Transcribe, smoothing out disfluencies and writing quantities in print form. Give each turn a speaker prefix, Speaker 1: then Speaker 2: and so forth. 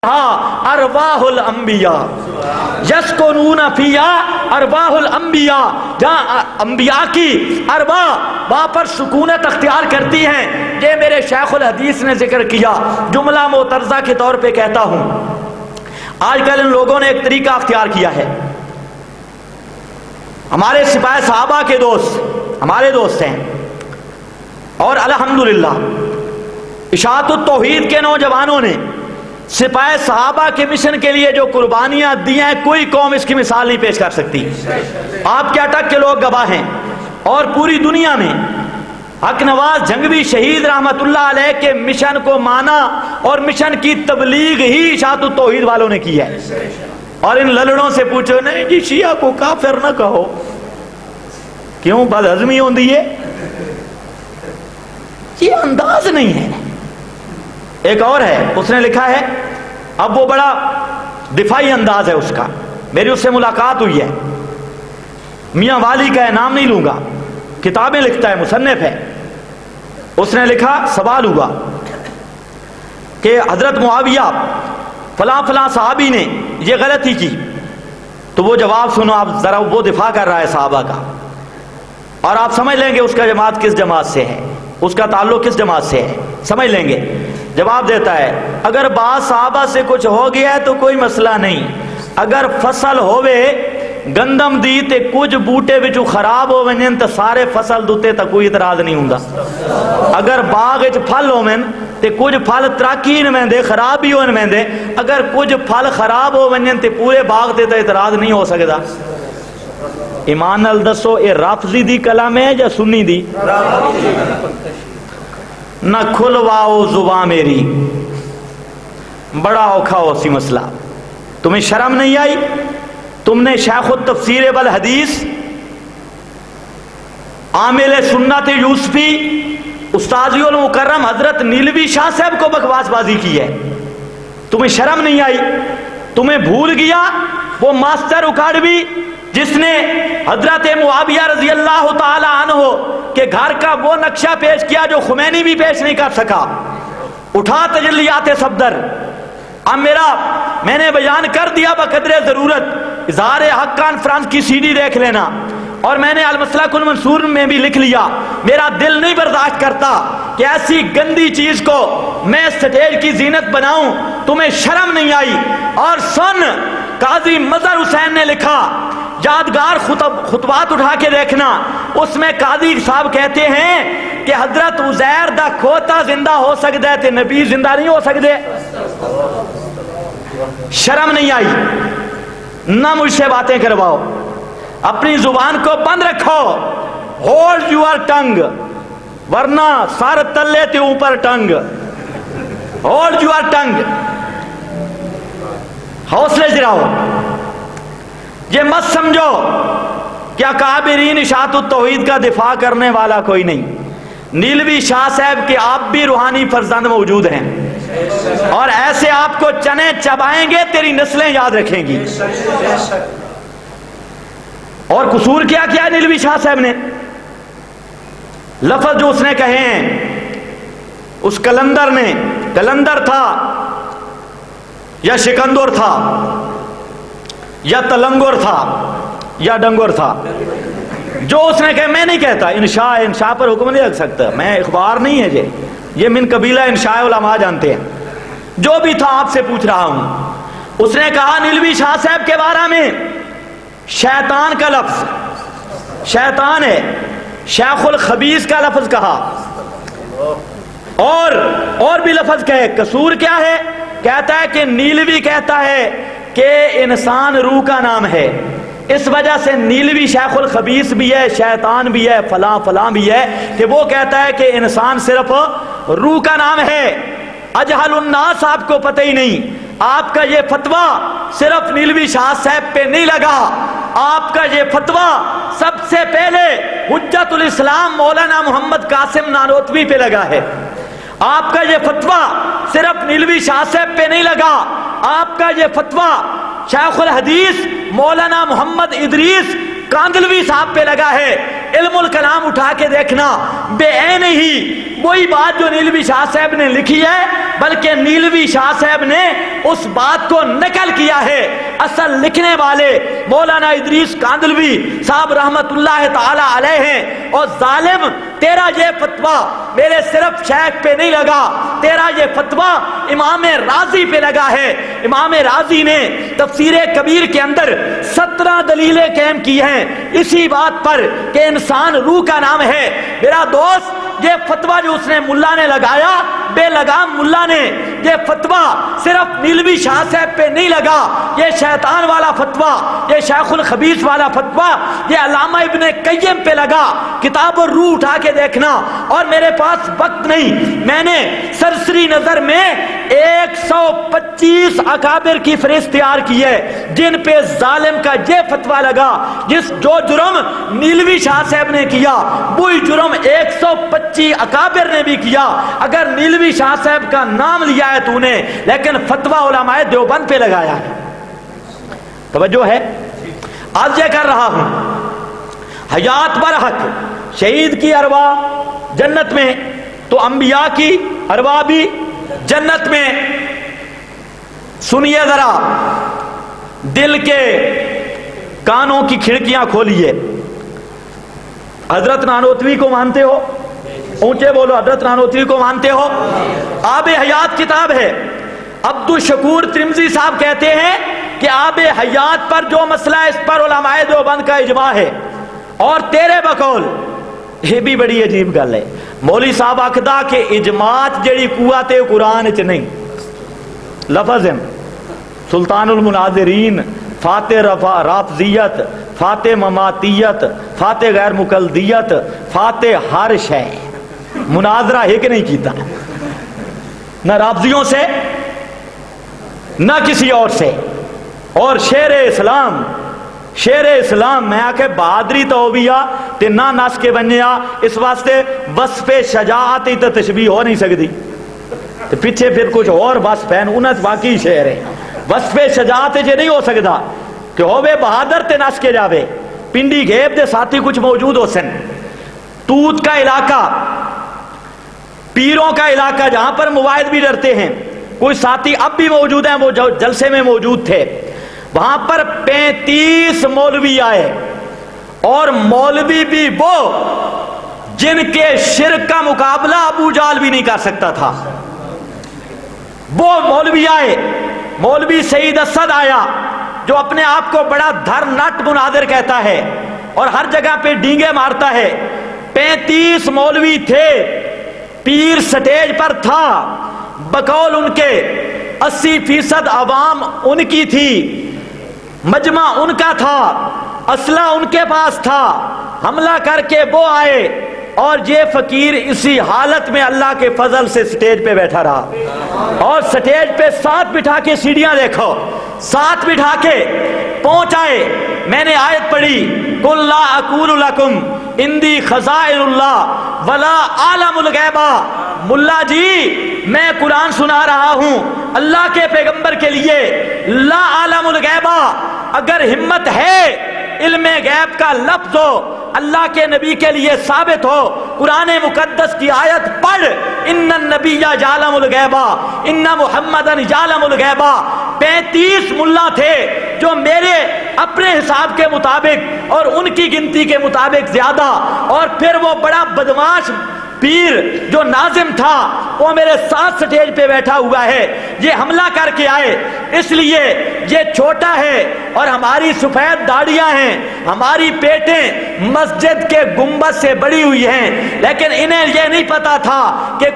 Speaker 1: ارواح الانبیاء یسکنون فیہا ارواح الانبیاء، جہاں انبیاء کی ارواح وہاں پر سکونت اختیار کرتی ہیں۔ یہ میرے شیخ الحدیث نے ذکر کیا، جملہ معترضہ کے طور پہ کہتا ہوں۔ آج کل ان لوگوں نے ایک طریقہ اختیار کیا ہے، ہمارے سپاہ صحابہ کے دوست ہمارے دوست ہیں، اور الحمدللہ اشاعت التوحید کے نوجوانوں نے سپاہ صحابہ کے مشن کے لیے جو قربانیاں دی ہیں، کوئی قوم اس کی مثال نہیں پیش کر سکتی۔ آپ کے اٹک کے لوگ گواہ ہیں، اور پوری دنیا میں حق نواز جھنگوی شہید رحمت اللہ علیہ کے مشن کو مانا اور مشن کی تبلیغ ہی اشاعت التوحید والوں نے کی ہے۔ اور ان للڑوں سے پوچھو، نہیں جی شیعہ کو کافر نہ کہو، کیوں بد ہضمی ہوندی ہے؟ یہ انداز نہیں ہے۔ ایک اور ہے، اس نے لکھا ہے، اب وہ بڑا دفاعی انداز ہے اس کا، میری اس سے ملاقات ہوئی ہے، میاں والی کا ہے، نام نہیں لوں گا، کتابیں لکھتا ہے، مصنف ہے۔ اس نے لکھا، سوال ہوا کہ حضرت معاویہ فلاں فلاں صحابی نے یہ غلطی کی، تو وہ جواب سنو آپ ذرا، وہ دفاع کر رہا ہے صحابہ کا، اور آپ سمجھ لیں گے اس کا جماعت کس جماعت سے ہے، اس کا تعلق کس جماعت سے ہے، سمجھ لیں گے۔ جواب دیتا ہے، اگر بعض صحابہ سے کچھ ہو گیا ہے تو کوئی مسئلہ نہیں، اگر فصل ہوئے گندم دی تے کچھ بوٹے وچوں خراب ہو ونجن تے سارے فصل دوتے تا کوئی اعتراض نہیں ہوندا۔ اگر باغ وچ پھل ہوون تے کچھ پھل تراکی نہ دے، خراب بھی ہون دے، اگر کچھ پھل خراب ہو ونجن تے پورے باغ تے تے اعتراض نہیں ہو سکدا۔ ایمان نال دسو، اے رافضی دی کلام ہے یا سنی دی؟ نہ کھلواؤ زباں میری، بڑا اوکھا ہو سی مسئلہ۔ تمہیں شرم نہیں آئی؟ تم نے شیخ التفسیر والحدیث عامل سنت یوسفی استاذی المکرم حضرت نیلوی شاہ صاحب کو بکواس بازی کی ہے، تمہیں شرم نہیں آئی؟ تمہیں بھول گیا وہ ماسٹر اکاڑوی جس نے حضرت معاویہ رضی اللہ تعالی عنہ کہ گھر کا وہ نقشہ پیش کیا جو خمینی بھی پیش نہیں کر سکا؟ اٹھا تجلیات صفدر، اب میں نے بیان کر دیا بقدر ضرورت، اظہار حق کانفرنس کی سی ڈی دیکھ لینا، اور میں نے المسلک المنصور میں بھی لکھ لیا۔ میرا دل نہیں برداشت کرتا کہ ایسی گندی چیز کو میں سٹیج کی زینت بناؤں، تمہیں شرم نہیں آئی؟ اور سن، قاضی مظہر حسین نے لکھا، یادگار خطبات اٹھا کے دیکھنا، اس میں قاضی صاحب کہتے ہیں کہ حضرت عزیر دا کھوتا زندہ ہو سکتا ہے تے نبی زندہ نہیں ہو سکتے۔ شرم نہیں آئی؟ نہ مجھ سے باتیں کرواؤ، اپنی زبان کو بند رکھو، ہولڈ یور ٹنگ، ورنہ سر تلے تے اوپر ٹنگ، ہولڈ یور ٹنگ، حوصلے سے رہو۔ یہ مت سمجھو کیا اکابرین اشاعت التوحید کا دفاع کرنے والا کوئی نہیں۔ نیلوی شاہ صاحب کے آپ بھی روحانی فرزند موجود ہیں، اور ایسے آپ کو چنے چبائیں گے تیری نسلیں یاد رکھیں گی۔ اور قصور کیا کیا نیلوی شاہ صاحب نے؟ لفظ جو اس نے کہے ہیں، اس کلندر نے، کلندر تھا یا شکندر تھا یا تلنگر تھا یا ڈنگر تھا، جو اس نے کہا، میں نہیں کہتا، انشاء پر حکم نہیں رکھ سکتا، میں اخبار نہیں ہے یہ من قبیلہ انشاء علماء جانتے ہیں، جو بھی تھا آپ سے پوچھ رہا ہوں۔ اس نے کہا نیلوی شاہ صاحب کے بارے میں شیطان کا لفظ، شیطان ہے، شیخ الخبیث کا لفظ کہا، اور بھی لفظ کہے۔ قصور کیا ہے؟ کہتا ہے کہ نیلوی کہتا ہے کہ انسان روح کا نام ہے، اس وجہ سے نیلوی شیخ الخبیث بھی ہے، شیطان بھی ہے، فلاں فلاں بھی ہے، کہ وہ کہتا ہے کہ انسان صرف روح کا نام ہے۔ اجہل الناس، آپ کو پتہ ہی نہیں، آپ کا یہ فتویٰ صرف نیلوی شاہ صاحب پہ نہیں لگا، آپ کا یہ فتویٰ سب سے پہلے حجت الاسلام مولانا محمد قاسم نانوتوی پہ لگا ہے۔ آپ کا یہ فتویٰ صرف نیلوی شاہ صاحب پہ نہیں لگا، آپ کا یہ فتویٰ شیخ الحدیث مولانا محمد ادریس کاندلوی صاحب پہ لگا ہے۔ علم کلام اٹھا کے دیکھنا، بے عین ہی وہی بات جو نیلوی شاہ صاحب نے لکھی ہے، بلکہ نیلوی شاہ صاحب نے اس بات کو نقل کیا ہے۔ اصل لکھنے والے مولانا ادریس کاندلوی صاحب رحمت اللہ تعالی علیہ ہیں۔ اور ظالم، تیرا یہ فتویٰ میرے صرف شیخ پہ نہیں لگا، تیرا یہ فتویٰ امام رازی پہ لگا ہے۔ امام رازی نے تفسیر کبیر کے اندر 17 دلیلیں قائم کی ہیں اسی بات پر کہ انسان روح کا نام ہے۔ میرا دوست، یہ فتویٰ جو اس نے ملا نے لگایا، بے لگام ملا نے، یہ فتویٰ صرف نیلوی شاہ صاحب پہ نہیں لگا، یہ شیطان والا فتویٰ، یہ شیخ الخبیث والا فتویٰ، یہ علامہ ابن قیم پہ لگا۔ کتاب الروح اٹھا کے دیکھنا، اور میرے پاس وقت نہیں، میں نے سرسری نظر میں 125 اکابر کی فہرست تیار کی ہے جن پہ ظالم کا یہ فتویٰ لگا۔ جو جرم نیلوی شاہ صاحب نے کیا، وہی جرم 125 اکابر نے بھی کیا۔ اگر نیلوی شاہ صاحب کا نام لیا ہے تو نے، لیکن فتویٰ علماء دیوبند پہ لگایا ہے۔ توجہ ہے؟ آج یہ کر رہا ہوں، حیات برحق شہید کی ارواح جنت میں، تو انبیاء کی ارواح بھی جنت میں۔ سنیے ذرا، دل کے کانوں کی کھڑکیاں کھولیے۔ حضرت نانوتوی کو مانتے ہو؟ اونچے بولو، حضرت نانوتوی کو مانتے ہو؟ آب حیات کتاب ہے۔ عبد الشکور ترمذی صاحب کہتے ہیں کہ آب حیات پر جو مسئلہ ہے، اس پر علماء دیوبند کا اجماع ہے۔ اور تیرے بقول یہ بھی بڑی عجیب گل ہے، مولوی صاحب آکھدا کہ اجماعت جڑی قوت قرآن چ نہیں، لفظ ہیں سلطان المناظرین، فاتح رافضیت، فاتح مماتیت، فاتح غیر مقلدیت، فاتح ہر شے، مناظرہ ایک نہیں کیتا، نہ رافضیوں سے نہ کسی اور سے۔ اور شیر اسلام میں آکے بہادری تو بھی تے نہ نس کے بنیا، اس واسطے وصف شجاعت تو تشبیہ ہو نہیں سکتی، پیچھے پھر کچھ اور وصف ہے، انہاں واقعی شعر ہے۔ وصف شجاعت جے نہیں ہو سکتا کہ ہوے بہادر تے نس کے جاوے۔ پنڈی گھیب دے ساتھی کچھ موجود ہو سن، توت کا علاقہ، پیروں کا علاقہ جہاں پر مواعظ بھی ڈرتے ہیں، کوئی ساتھی اب بھی موجود ہیں، وہ جلسے میں موجود تھے۔ وہاں پر 35 مولوی آئے، اور مولوی بھی وہ جن کے شرک کا مقابلہ ابو جہل بھی نہیں کر سکتا تھا۔ وہ مولوی آئے، مولوی سعید اسد آیا جو اپنے آپ کو بڑا دھر نٹ مناظر کہتا ہے اور ہر جگہ پہ ڈینگے مارتا ہے۔ 35 مولوی تھے، پیر سٹیج پر تھا، بقول ان کے 80% عوام ان کی تھی، مجمع ان کا تھا، اسلحہ ان کے پاس تھا۔ حملہ کر کے وہ آئے، اور یہ فقیر اسی حالت میں اللہ کے فضل سے سٹیج پہ بیٹھا رہا، اور سٹیج پہ ساتھ بٹھا کے سیڑھیاں دیکھو، ساتھ بٹھا کے پہنچائے۔ میں نے آیت پڑھی، قُلْ لَا أَقُولُ لَكُمْ عِنْدِي خَزَائِنُ اللَّهِ وَلَا أَعْلَمُ الْغَيْبَ۔ ملا جی، میں قرآن سنا رہا ہوں اللہ کے پیغمبر کے لیے، لا عالم الغیب، اگر ہمت ہے علم غیب کا لفظ ہو اللہ کے نبی کے لیے ثابت ہو، قرآن مقدس کی آیت پڑھ، ان النبی یعلم الغیب ان محمدً یعلم الغیب۔ 35 ملا تھے جو میرے اپنے حساب کے مطابق اور ان کی گنتی کے مطابق زیادہ، اور پھر وہ بڑا بدماش پیر جو ناظم تھا وہ میرے ساتھ سٹیج پہ بیٹھا ہوا ہے۔ یہ حملہ کر کے آئے، اس لیے یہ چھوٹا ہے اور ہماری سفید داڑیاں ہیں، ہماری پیٹیں مسجد کے گنبد سے بڑی ہوئی ہیں، لیکن انہیں یہ نہیں پتا تھا کہ